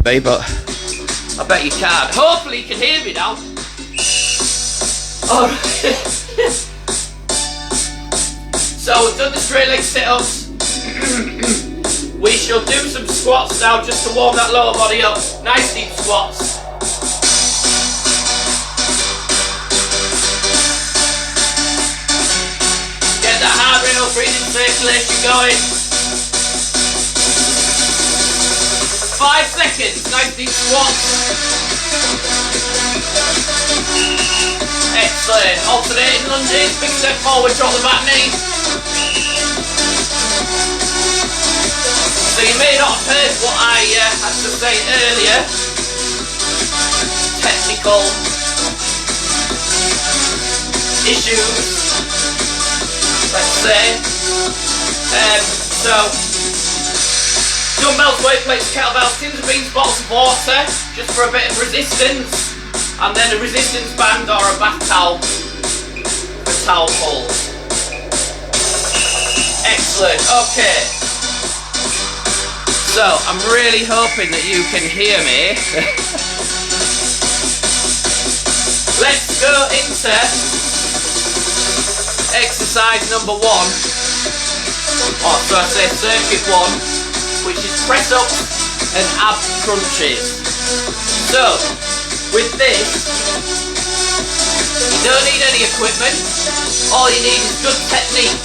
me, but I bet you can't. Hopefully you can hear me now. Alright. So we've done the straight leg sit-ups. We shall do some squats now just to warm that lower body up. Nice deep squats. Get that heart rate up, breathing circulation going. 5 seconds, nice deep squats. Excellent. Alternating lunges, big step forward, drop the back knee. So you may not have heard what I had to say earlier. Technical issues, let's say. So, dumbbells, weight plates, kettlebells, tins of beans, bottles of water, just for a bit of resistance. And then a resistance band or a bath towel for towel pulls. Excellent, okay. So, I'm really hoping that you can hear me. Let's go into exercise number 1. Or so I say circuit 1, which is press ups and ab crunches. So, with this, you don't need any equipment, all you need is good technique.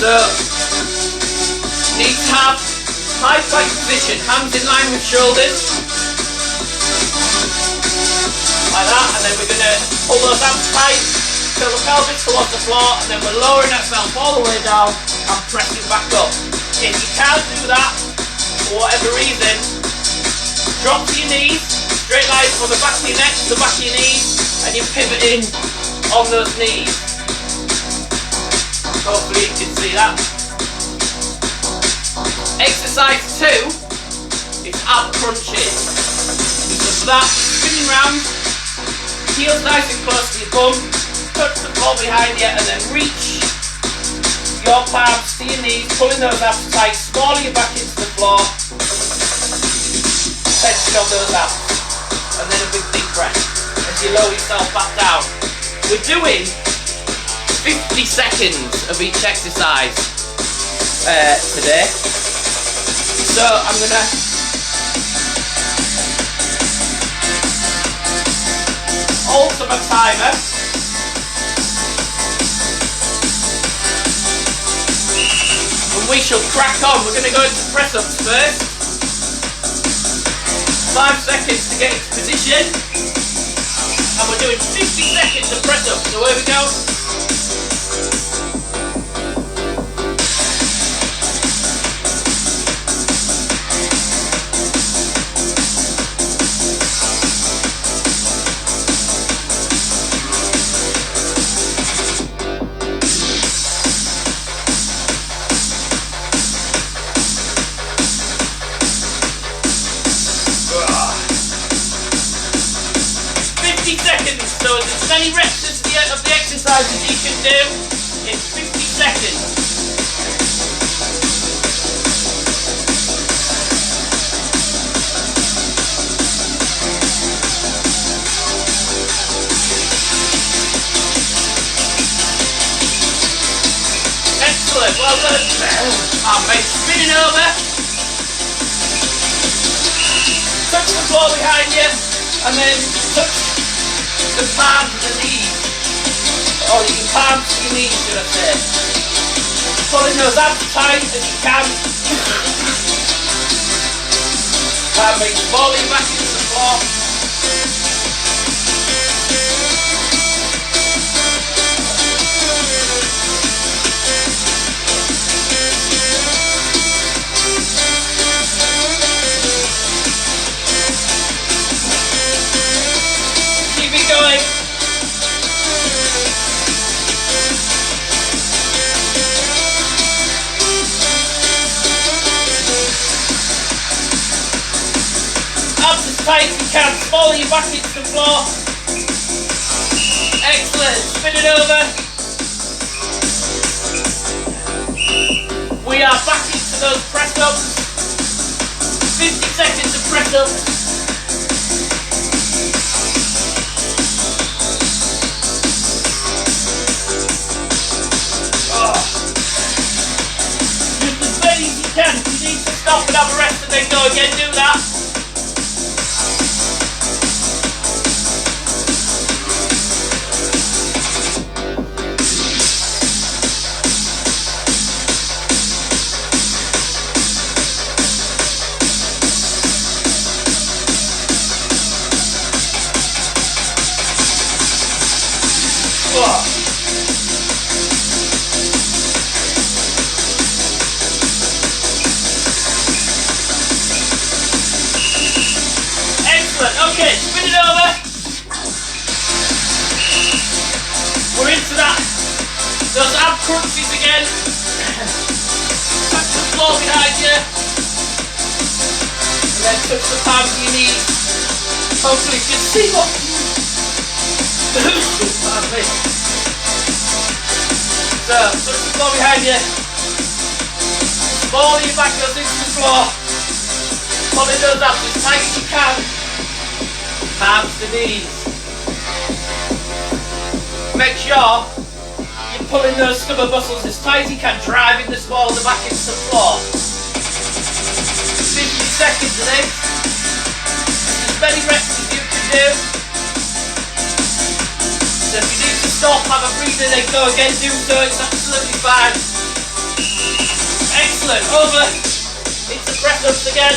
So, you need to have high plank position, hands in line with shoulders, like that, and then we're going to pull those abs tight, till the pelvis towards the floor, and then we're lowering ourselves all the way down and pressing back up. If you can't do that, for whatever reason, drop to your knees, straight line from the back of your neck to the back of your knees, and you're pivoting on those knees. Hopefully you can see that. Exercise 2 is ab crunches. So for that, spinning round, heels nice and close to your bum, touch the floor behind you, and then reach your palms to your knees, pulling those abs tight, smalling your back into the floor, tension on those abs. And then a big deep breath as you lower yourself back down. We're doing 50 seconds of each exercise today. So I'm gonna alter my timer. And we shall crack on. We're gonna go into press ups first. 5 seconds to get into position, and we're doing 50 seconds of press up. So here we go. So as many reps as of the exercises you can do in 50 seconds. Excellent, well done. Mate, spinning over. Touch the floor behind you, and then touch the palms of the knees, or you can palms to your knees, should I say. Pulling those abs tight as you can. Palming, falling back into the floor. Keep it going. Abs as tight as you can, falling your back into the floor. Excellent, spin it over. We are back into those press ups. 50 seconds of press ups. stop and have a rest and then go again, do that. Excellent, okay, spin it over. We're into that, those ab crunches again. Touch the floor behind you. And then touch the palms of your knees. Hopefully you can see what. Pardon me. So, touch the floor behind you. Ball your back goes into the floor. Pulling those abs as tight as you can. Palms to knees. Make sure you're pulling those stomach muscles as tight as you can, driving the small of the back into the floor. 50 seconds of this. As many reps as you can do. So if you need to stop, have a breather, then go again, do so, it's absolutely fine. Excellent, over into press ups again.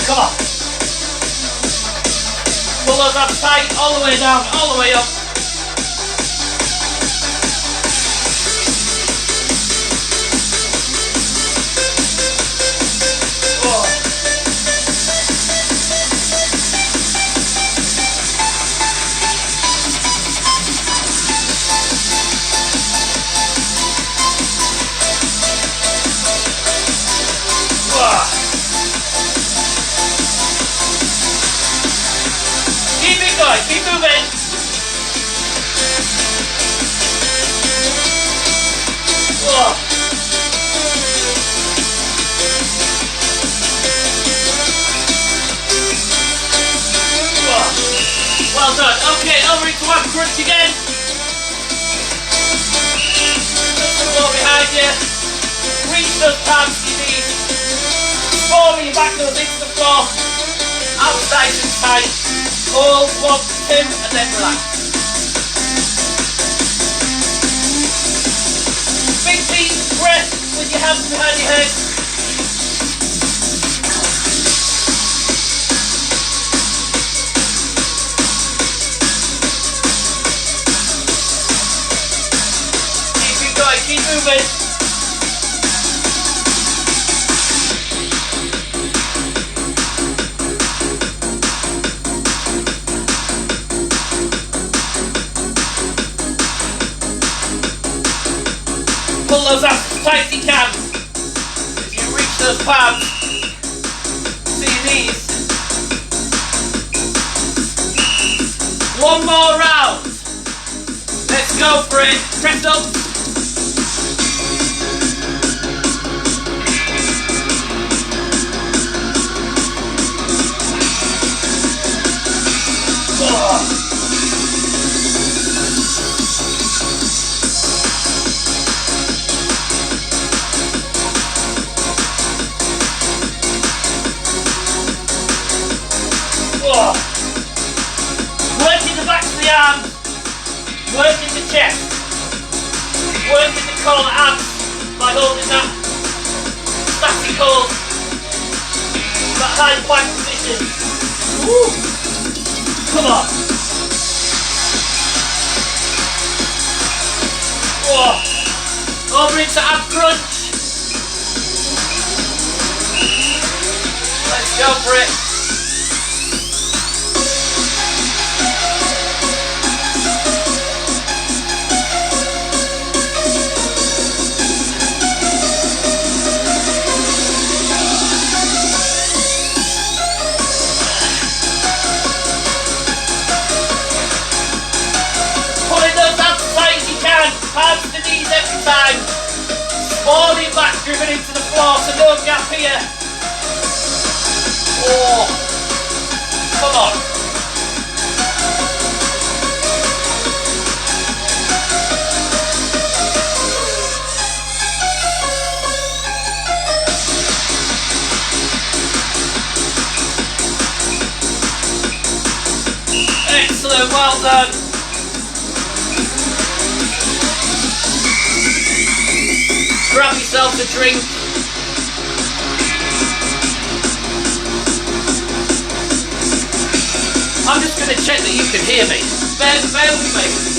Come on. Pull those abs tight, all the way down, all the way up. Keep moving. Whoa. Whoa. Well done. Okay, over into ab crunch again. Touch the floor behind you. Reach those palms to your knees. Ball your back goes into the floor. Abs nice and tight. Hold 1, 2 and then relax. Big deep breath with your hands behind your head. Keep going, keep moving. Pull those abs as tight as you can. As you reach those palms to your knees. One more round. Let's go for it. Press up. Working the back of the arm, working the chest, working the core abs by holding that static hold, that high plank position. Woo. Come on. Whoa. Over into ab crunch. Let's go for it. Hands to knees every time. All your back driven into the floor, so no gap here. Oh, come on. done, well done. Grab yourself a drink. I'm just going to check that you can hear me. Bear with me.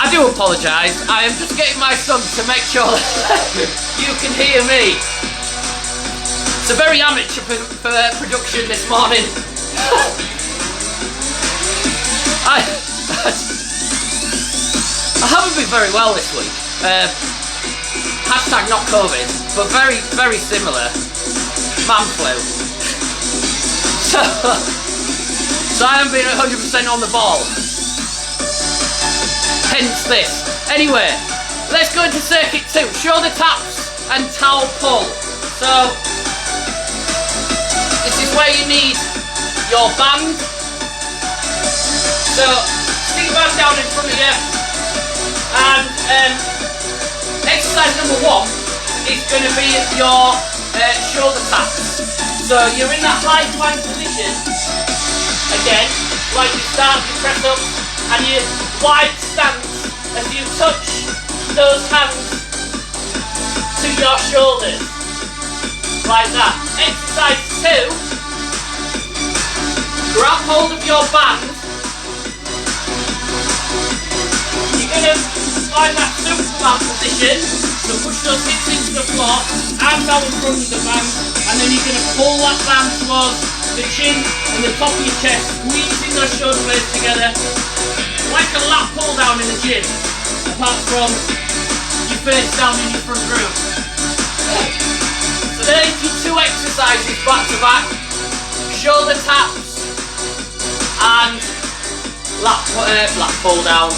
I do apologise, I am just getting my son to make sure that you can hear me. It's a very amateur production this morning. I haven't been very well this week. Hashtag not COVID, but very, very similar. Man flu. So I haven't been 100% on the ball. Hence this. Anyway, let's go into circuit 2. Shoulder taps and towel pull. So, this is where you need your band. So, stick your band down in front of you. And exercise number 1 is going to be your shoulder taps. So, you're in that high plank position. Again, like you start, you press up, and you wide stance as you touch those hands to your shoulders, like that. Exercise 2, grab hold of your band. You're going to find that Superman position, so push those hips into the floor, arms out in front of the band, and then you're going to pull that band towards the chin and the top of your chest, squeezing those shoulder blades together, like a lat pull down in the gym, apart from your face down in your front room. So there's your 2 exercises back to back, shoulder taps and lat pull down.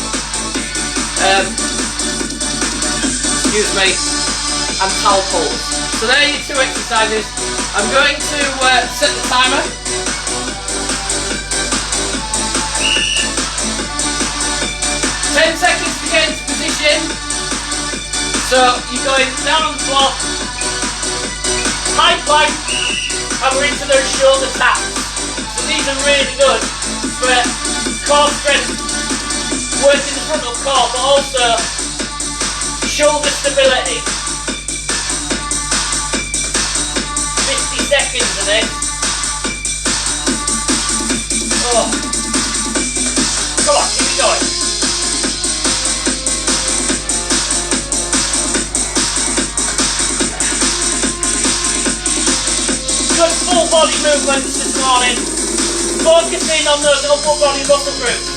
Excuse me, and towel pulls. So there are your 2 exercises. I'm going to set the timer. 10 seconds to get into position. So you're going down on the floor, high plank, and we're into those shoulder taps. So these are really good for core strength, working the frontal core, but also shoulder stability. 50 seconds of this. Oh. Come on, keep it going. Good full body movements this morning, focusing on those upper body muscle groups.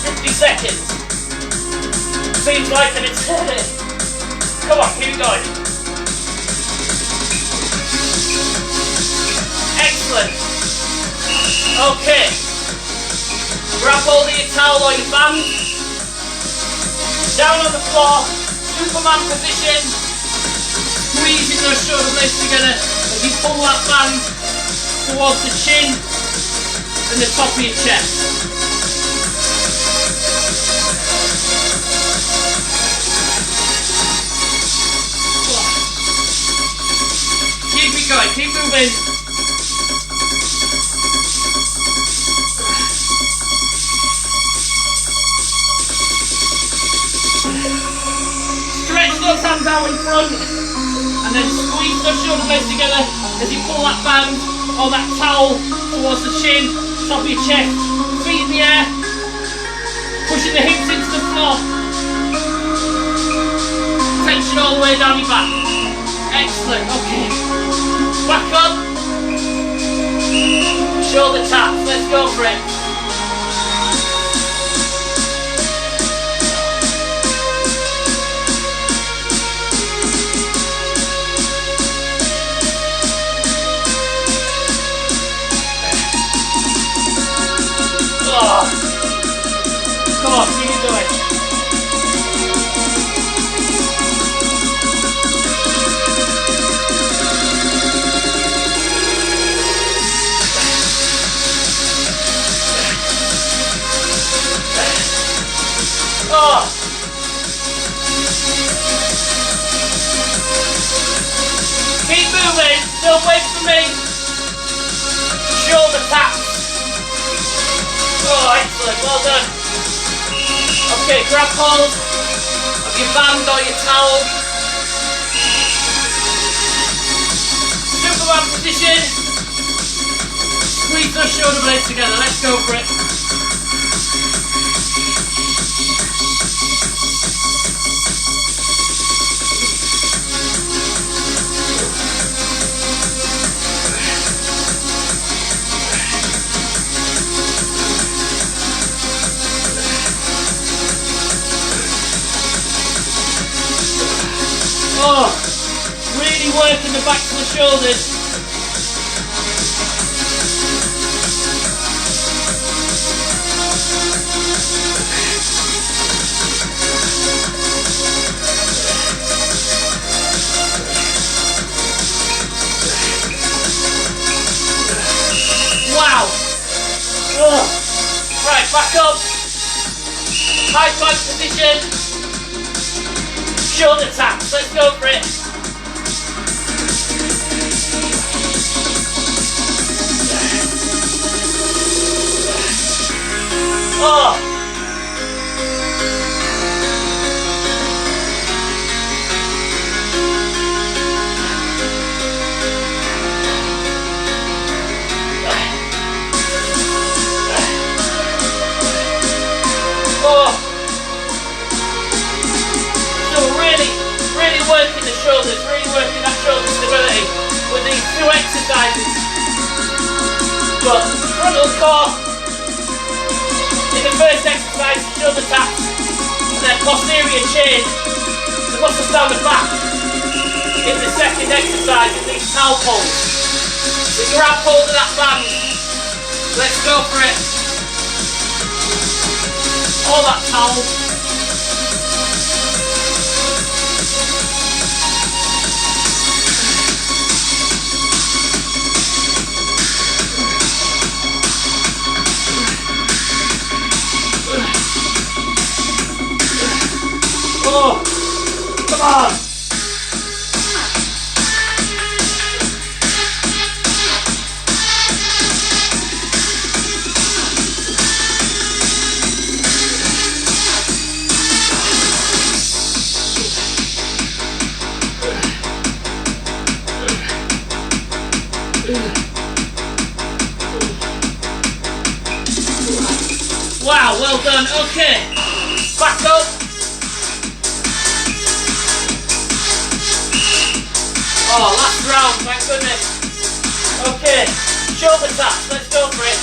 50 seconds. Seems like an eternity. Come on, keep going. Excellent. Okay. Grab hold of your towel or your band. Down on the floor, Superman position. Squeezing those shoulder blades together as you pull that band towards the chin and the top of your chest. Keep it going, keep moving. Stretch those hands out in front. And then squeeze those shoulder blades together as you pull that band or that towel towards the chin, top of your chest, feet in the air, pushing the hips into the floor. Tension all the way down your back. Excellent, okay. Back up. Shoulder taps, let's go for it. Don't wait for me. Shoulder taps. Oh, excellent. Well done. Okay, grab hold of your band or your towel. Superman position. Squeeze those shoulder blades together. Let's go for it. Oh, really working the back of the shoulders. Wow. Oh. Right, back up. High plank position. Shoulder taps, let's go for it. Oh. Oh. Really working the shoulders, really working that shoulder stability with these two exercises. But frontal core in the first exercise, shoulder taps, and then posterior chain, the muscles down the back in the second exercise with these towel pulls. So grab hold of that band. Let's go for it. All that towel. Oh, come on! Wow, well done. Okay, back up. Oh, last round, thank goodness. Okay, shoulder taps, let's go for it.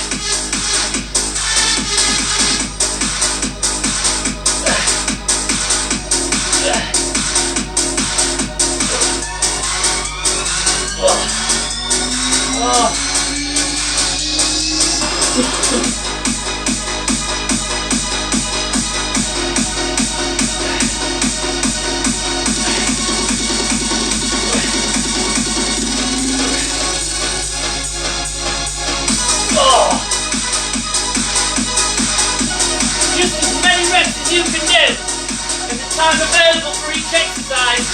Oh. Just as many reps as you can do in the time available for each exercise.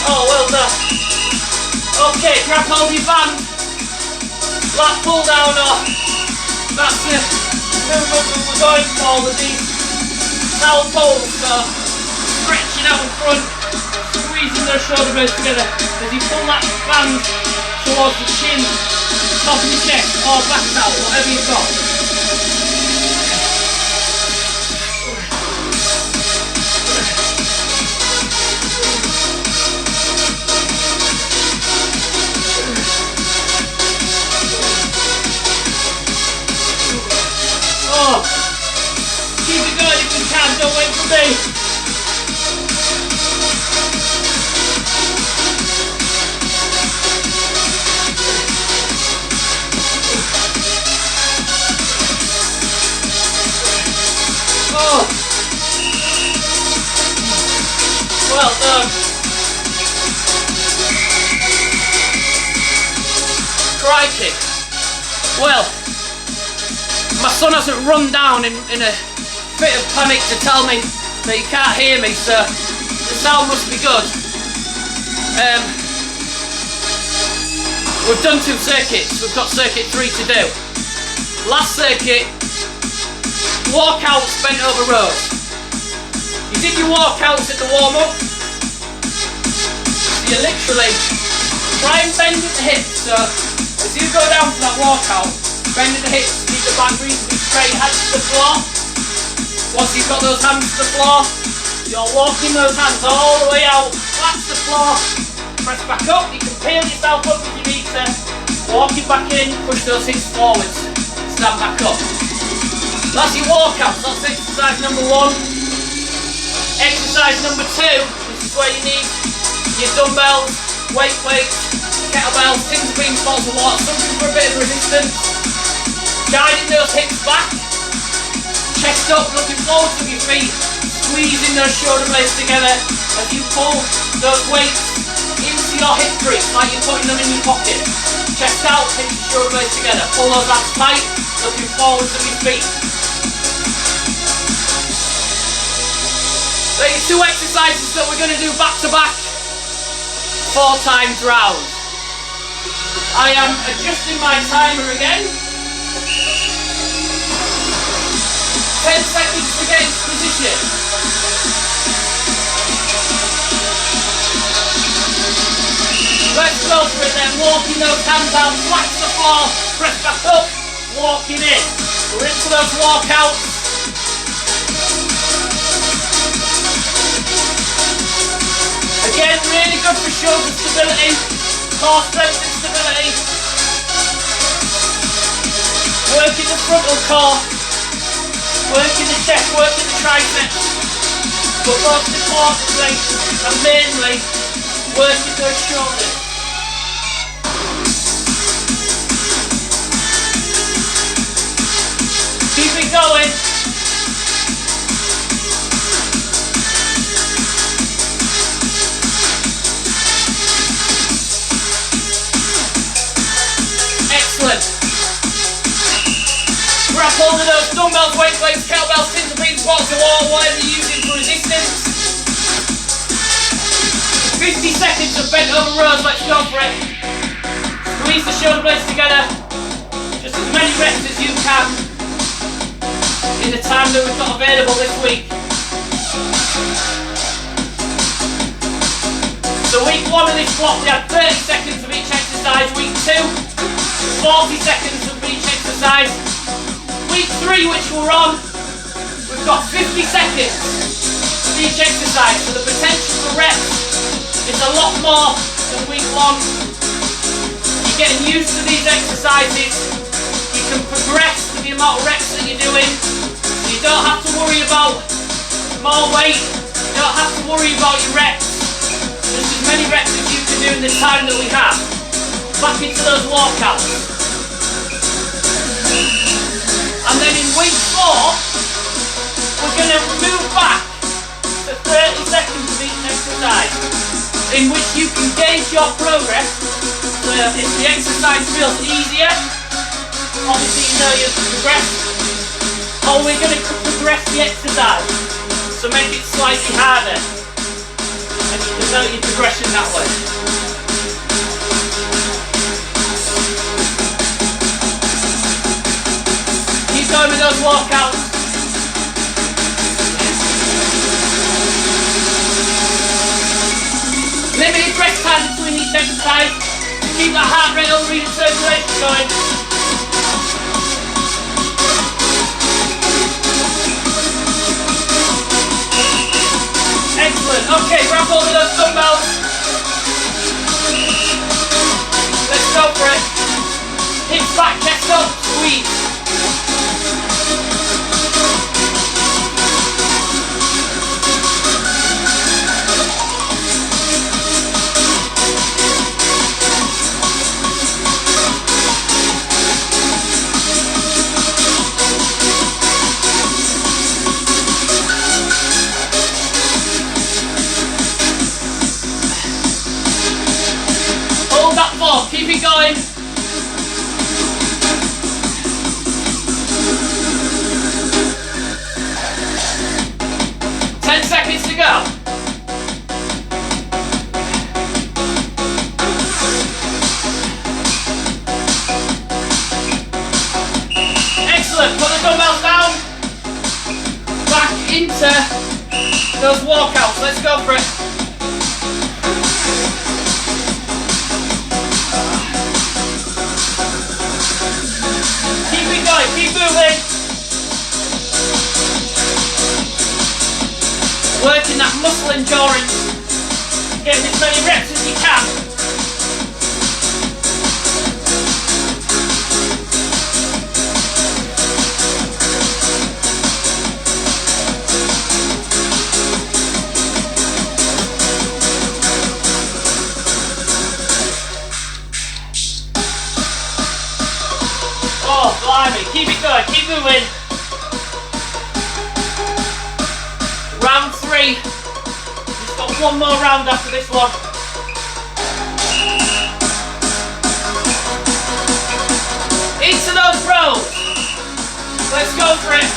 Oh, well done. Okay, grab hold of your band. Lat pull down off. That's the movement we were going for with these towel pulls. So stretching out in front, squeezing those shoulder blades together as you pull that band towards the chin, top of the chest, or back towel, whatever you've got. Oh, keep it going if you can, don't wait for me. Oh, well done. Crikey. Well, my son hasn't run down in a bit of panic to tell me that he can't hear me, so the sound must be good. We've done 2 circuits, we've got circuit 3 to do. Last circuit, walkouts bent over rows. You did your walkouts at the warm-up. So you literally try and bend at the hips, so as you go down for that walkout, bend at the hips, keep the back reasonably straight, hands to the floor. Once you've got those hands to the floor, you're walking those hands all the way out, flat to the floor, press back up, you can peel yourself up if you need to, walk it back in, push those hips forwards, stand back up. That's your walkout, so that's exercise number 1. Exercise number 2, this is where you need your dumbbells, weight plates, kettlebells, tins of beans, balls of water, something for a bit of resistance. Guiding those hips back, chest up, looking forward to your feet, squeezing those shoulder blades together as you pull those weights into your hip crease, like you're putting them in your pocket. Chest out, hip your shoulder blades together, pull those abs tight, looking forward to your feet. So your 2 exercises that we're going to do back to back, 4 times round. I am adjusting my timer again. 10 seconds to get into position. Let's go for it then, walking those hands down, flat to the floor, press back up, walking in. We're into those walkouts. Again, really good for shoulder stability, core strength and stability. Working the frontal core, working the chest, working the triceps, but most importantly and mainly working those shoulders. Keep it going. Excellent. Grab hold of those dumbbells, weight plates, kettlebells, tins of beans, bottles of water, whatever you're using for resistance. 50 seconds of bent over rows, let's go for it. Squeeze the shoulder blades together. Just as many reps as you can in the time that we've got available this week. So week 1 of this block we had 30 seconds of each exercise. Week 2, 40 seconds of each exercise. Week 3, which we're on, we've got 50 seconds of each exercise. So the potential for reps is a lot more than week 1. You're getting used to these exercises. You can progress with the amount of reps that you're doing. You don't have to worry about more weight. You don't have to worry about your reps. Just as many reps as you can do in the time that we have. Back into those walkouts. And then in week 4, we're going to move back to 30 seconds of each exercise, in which you can gauge your progress. So if the exercise feels easier, obviously you know you've progressed, or we're going to progress the exercise, so make it slightly harder, and you can know your progression that way. Keep going with those walkouts. Limited rest time between each exercise to keep that heart rate over and circulation going. Excellent. Okay, grab hold of those dumbbells. Let's go for it. Hips back, chest up, squeeze. Keep it going. 10 seconds to go. into those walkouts. Let's go for it. Keep it going, keep moving. Working that muscle endurance. Getting as many reps as you can. Oh, blimey, keep it going, keep moving. Round 3. Just got one more round after this one. Into those rows. Let's go for it.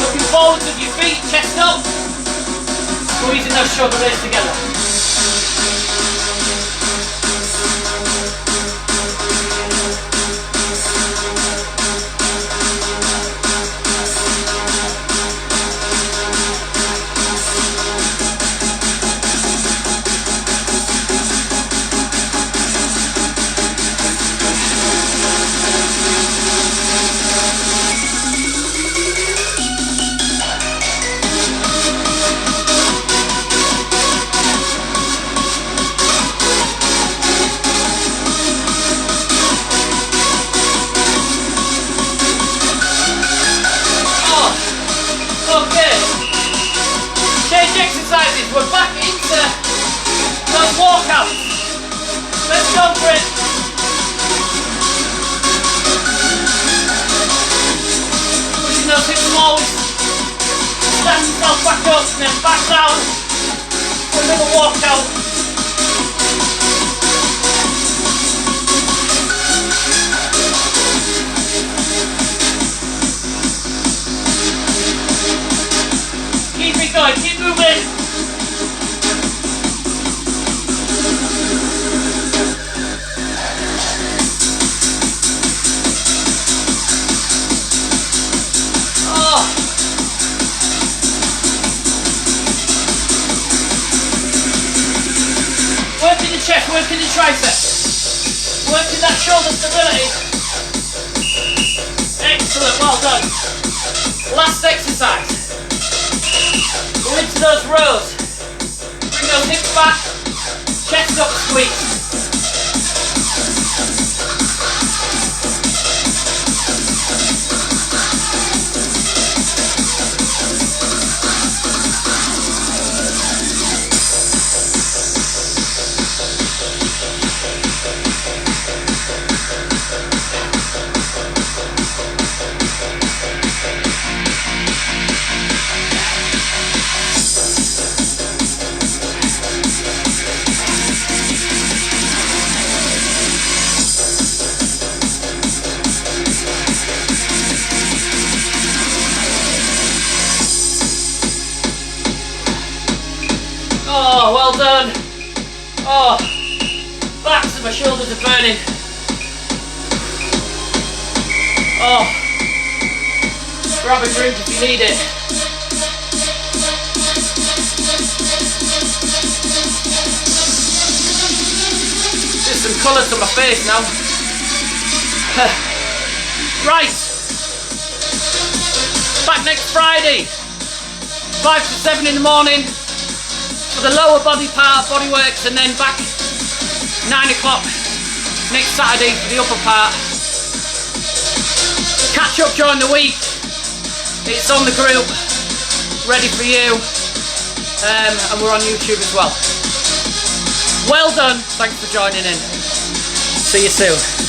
Looking forward with your feet, chest up. Squeezing those shoulder blades together. We're back into those walkouts. Let's go for it. Pushing those hips forward. Stand yourself back up and then back down for another walkout. Keep it going, keep moving. Working the chest, working the triceps, working that shoulder stability. Excellent, well done. Last exercise. Go into those rows. Bring those hips back, chest up, squeeze. Oh, well done. Oh, backs and my shoulders are burning. Oh, grab a drink if you need it. There's some colour to my face now. Right. Back next Friday, 5 to 7 in the morning. For the lower body part, BodyWorX, and then back 9 o'clock next Saturday for the upper part. Catch up during the week. It's on the group, ready for you, and we're on YouTube as well. Well done, thanks for joining in. See you soon.